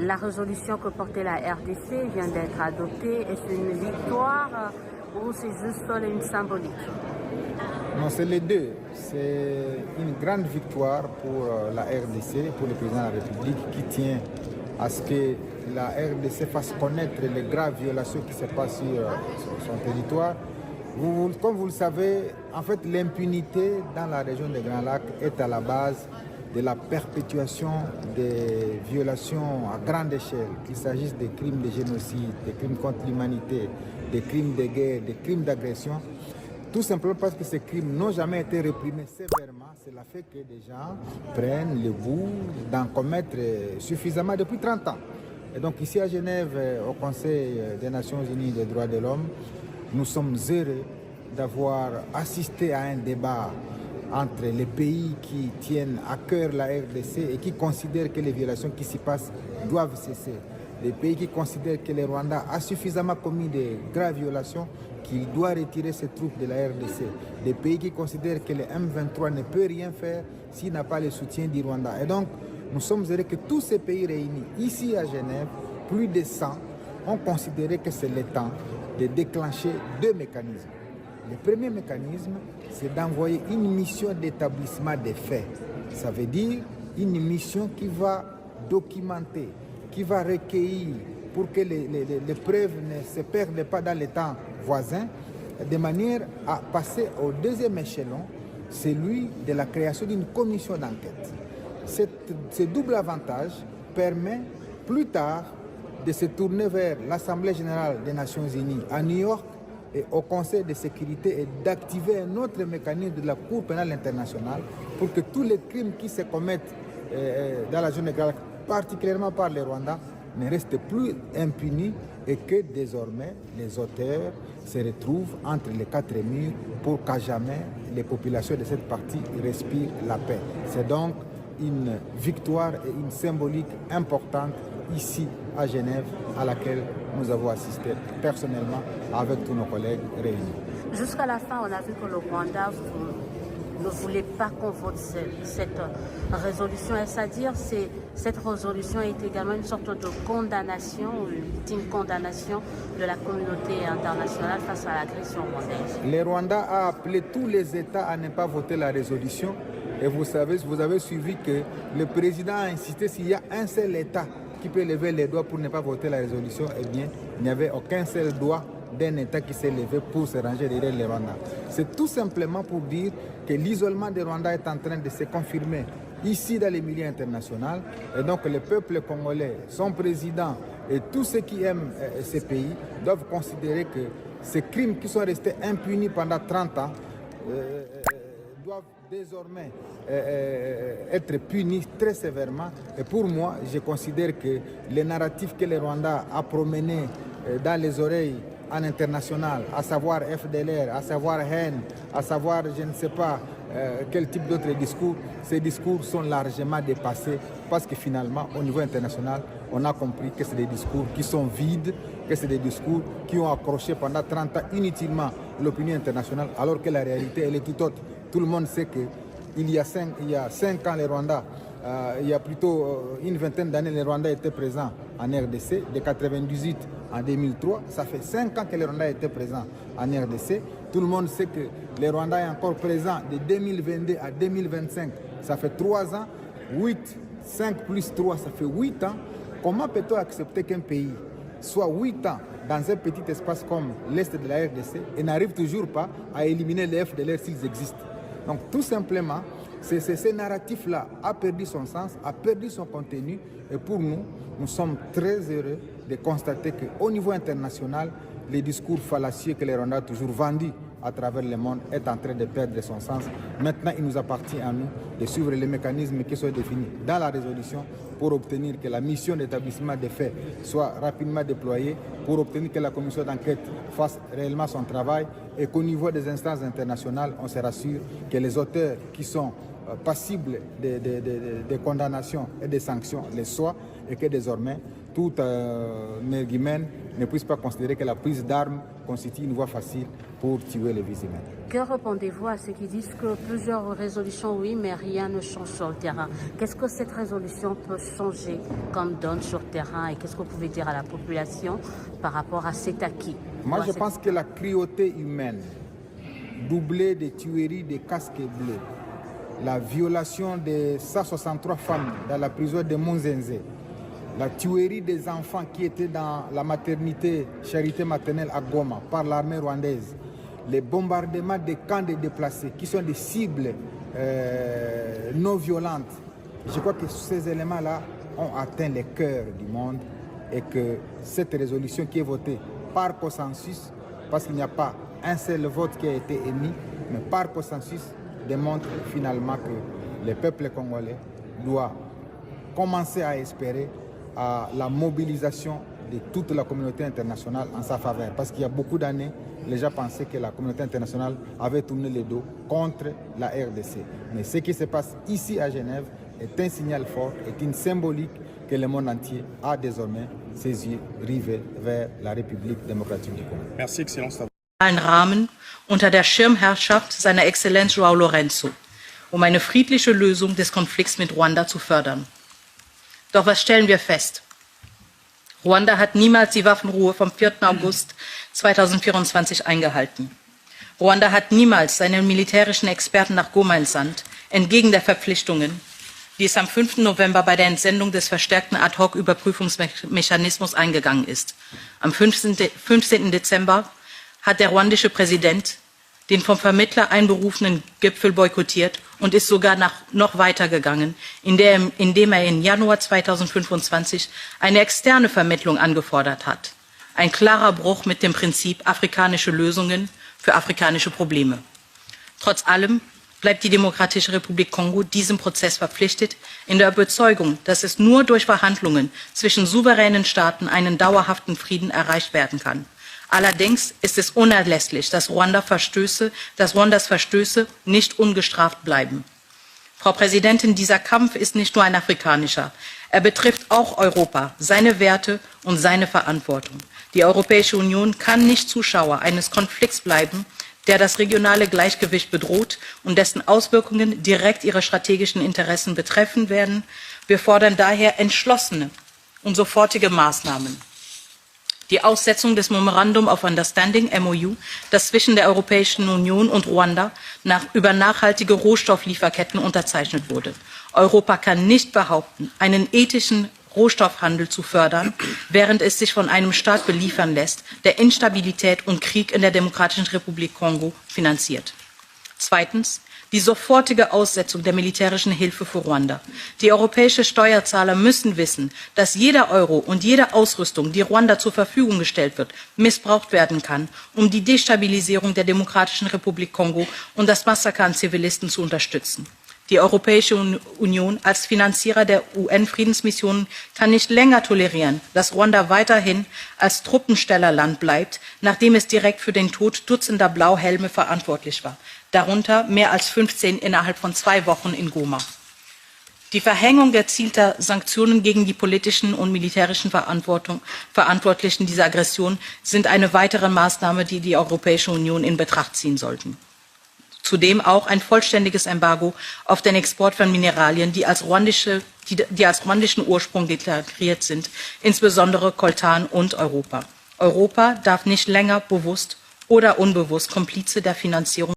La résolution que portait la RDC vient d'être adoptée. Est-ce une victoire ou c'est juste une symbolique? Non, c'est les deux. C'est une grande victoire pour la RDC, pour le président de la République, qui tient à ce que la RDC fasse connaître les graves violations qui se passent sur son territoire. Comme vous le savez, en fait, l'impunité dans la région des Grands Lacs est à la base de la perpétuation des violations à grande échelle, qu'il s'agisse des crimes de génocide, des crimes contre l'humanité, des crimes de guerre, des crimes d'agression. Tout simplement parce que ces crimes n'ont jamais été réprimés sévèrement. Cela fait que des gens prennent le goût d'en commettre suffisamment depuis 30 ans. Et donc ici à Genève, au Conseil des Nations Unies des droits de l'homme, nous sommes heureux d'avoir assisté à un débat entre les pays qui tiennent à cœur la RDC et qui considèrent que les violations qui s'y passent doivent cesser. Les pays qui considèrent que le Rwanda a suffisamment commis de graves violations, qu'il doit retirer ses troupes de la RDC. Les pays qui considèrent que le M23 ne peut rien faire s'il n'a pas le soutien du Rwanda. Et donc, nous sommes heureux que tous ces pays réunis ici à Genève, plus de 100, ont considéré que c'est le temps de déclencher deux mécanismes. Le premier mécanisme, c'est d'envoyer une mission d'établissement des faits. Ça veut dire une mission qui va documenter, qui va recueillir pour que les preuves ne se perdent pas dans les temps voisins, de manière à passer au deuxième échelon, celui de la création d'une commission d'enquête. Ce double avantage permet plus tard de se tourner vers l'Assemblée générale des Nations Unies à New York et au Conseil de sécurité et d'activer un autre mécanisme de la Cour pénale internationale pour que tous les crimes qui se commettent dans la zone de Grands Lacs, particulièrement par les Rwandais, ne restent plus impunis et que désormais les auteurs se retrouvent entre les quatre murs pour qu'à jamais les populations de cette partie respirent la paix. C'est donc une victoire et une symbolique importante ici à Genève à laquelle nous avons assisté personnellement avec tous nos collègues réunis. Jusqu'à la fin, on a vu que le Rwanda ne voulait pas qu'on vote cette résolution. Est-ce à dire que cette résolution est également une sorte de condamnation, une ultime condamnation de la communauté internationale face à l'agression rwandaise? Le Rwanda a appelé tous les États à ne pas voter la résolution. Et vous avez suivi que le président a insisté s'il y a un seul État qui peut lever les doigts pour ne pas voter la résolution, eh bien, il n'y avait aucun seul doigt d'un État qui s'est levé pour se ranger derrière les Rwandais. C'est tout simplement pour dire que l'isolement des Rwandais est en train de se confirmer ici dans les milieux internationaux. Et donc le peuple congolais, son président et tous ceux qui aiment ces pays doivent considérer que ces crimes qui sont restés impunis pendant 30 ans doivent désormais être punis très sévèrement. Et pour moi, je considère que les narratifs que les Rwandais a promenés dans les oreilles en international, à savoir FDLR, à savoir haine, à savoir je ne sais pas quel type d'autres discours, ces discours sont largement dépassés parce que finalement, au niveau international, on a compris que c'est des discours qui sont vides, que c'est des discours qui ont accroché pendant 30 ans inutilement l'opinion internationale, alors que la réalité, elle est tout autre. Tout le monde sait qu'il y a 5 ans, les Rwandais, il y a plutôt une vingtaine d'années, les Rwandais étaient présents en RDC, de 1998 en 2003. Ça fait 5 ans que les Rwandais étaient présents en RDC. Tout le monde sait que les Rwandais sont encore présents de 2022 à 2025. Ça fait 3 ans. 5 plus 3, ça fait 8 ans. Comment peut-on accepter qu'un pays soit 8 ans dans un petit espace comme l'Est de la RDC et n'arrive toujours pas à éliminer les FDLR s'ils existent? Donc tout simplement, ce narratif-là a perdu son sens, a perdu son contenu. Et pour nous, nous sommes très heureux de constater qu'au niveau international, les discours fallacieux que les Rwandais ont toujours vendus à travers le monde est en train de perdre son sens. Maintenant, il nous appartient à nous de suivre les mécanismes qui sont définis dans la résolution pour obtenir que la mission d'établissement des faits soit rapidement déployée, pour obtenir que la commission d'enquête fasse réellement son travail et qu'au niveau des instances internationales, on se rassure que les auteurs qui sont passibles de condamnations et de sanctions les soient et que désormais tout Merguimen ne puisse pas considérer que la prise d'armes constitue une voie facile pour tuer les vies humaines. Que répondez-vous à ceux qui disent que plusieurs résolutions, oui, mais rien ne change sur le terrain? Qu'est-ce que cette résolution peut changer comme donne sur le terrain et qu'est-ce que vous pouvez dire à la population par rapport à cet acquis? Moi, je pense que la cruauté humaine, doublée des tueries des casques bleus, la violation de 163 femmes dans la prison de Munzenze, la tuerie des enfants qui étaient dans la maternité charité maternelle à Goma par l'armée rwandaise, les bombardements des camps de déplacés qui sont des cibles non violentes. Je crois que ces éléments-là ont atteint les cœurs du monde et que cette résolution qui est votée par consensus, parce qu'il n'y a pas un seul vote qui a été émis, mais par consensus, démontre finalement que le peuple congolais doit commencer à espérer à la mobilisation de toute la communauté internationale en sa faveur. Parce qu'il y a beaucoup d'années, les gens pensaient que la communauté internationale avait tourné le dos contre la RDC. Mais ce qui se passe ici à Genève est un signal fort, est une symbolique que le monde entier a désormais ses yeux rivés vers la République démocratique du Congo. Merci, Excellence. Rahmen unter der Schirmherrschaft seiner Exzellenz João Lourenço, eine friedliche Lösung des Konflikts mit Ruanda zu fördern. Doch was stellen wir fest? Ruanda hat niemals die Waffenruhe vom 4. August 2024 eingehalten. Ruanda hat niemals seine militärischen Experten nach Goma entsandt, entgegen der Verpflichtungen, die es am 5. November bei der Entsendung des verstärkten Ad-hoc-Überprüfungsmechanismus eingegangen ist. Am 15. Dezember hat der ruandische Präsident den vom Vermittler einberufenen Gipfel boykottiert und ist sogar noch weiter gegangen, indem er im Januar 2025 eine externe Vermittlung angefordert hat. Ein klarer Bruch mit dem Prinzip afrikanische Lösungen für afrikanische Probleme. Trotz allem bleibt die Demokratische Republik Kongo diesem Prozess verpflichtet, in der Überzeugung, dass es nur durch Verhandlungen zwischen souveränen Staaten einen dauerhaften Frieden erreicht werden kann. Allerdings ist es unerlässlich, dass Ruandas Verstöße nicht ungestraft bleiben. Frau Präsidentin, dieser Kampf ist nicht nur ein afrikanischer. Er betrifft auch Europa, seine Werte und seine Verantwortung. Die Europäische Union kann nicht Zuschauer eines Konflikts bleiben, der das regionale Gleichgewicht bedroht und dessen Auswirkungen direkt ihre strategischen Interessen betreffen werden. Wir fordern daher entschlossene und sofortige Maßnahmen. Die Aussetzung des Memorandum of Understanding, MOU, das zwischen der Europäischen Union und Ruanda über nachhaltige Rohstofflieferketten unterzeichnet wurde. Europa kann nicht behaupten, einen ethischen Rohstoffhandel zu fördern, während es sich von einem Staat beliefern lässt, der Instabilität und Krieg in der Demokratischen Republik Kongo finanziert. Zweitens, die sofortige Aussetzung der militärischen Hilfe für Ruanda. Die europäischen Steuerzahler müssen wissen, dass jeder Euro und jede Ausrüstung, die Ruanda zur Verfügung gestellt wird, missbraucht werden kann, um die Destabilisierung der Demokratischen Republik Kongo und das Massaker an Zivilisten zu unterstützen. Die Europäische Union als Finanzierer der UN-Friedensmissionen kann nicht länger tolerieren, dass Ruanda weiterhin als Truppenstellerland bleibt, nachdem es direkt für den Tod Dutzender Blauhelme verantwortlich war. Darunter mehr als 15 innerhalb von 2 Wochen in Goma. Die Verhängung gezielter Sanktionen gegen die politischen und militärischen Verantwortlichen dieser Aggression sind eine weitere Maßnahme, die die Europäische Union in Betracht ziehen sollten. Zudem auch ein vollständiges Embargo auf den Export von Mineralien, die als ruandischen Ursprung deklariert sind, insbesondere Coltan und Europa. Europa darf nicht länger bewusst oder unbewusst Komplize der Finanzierung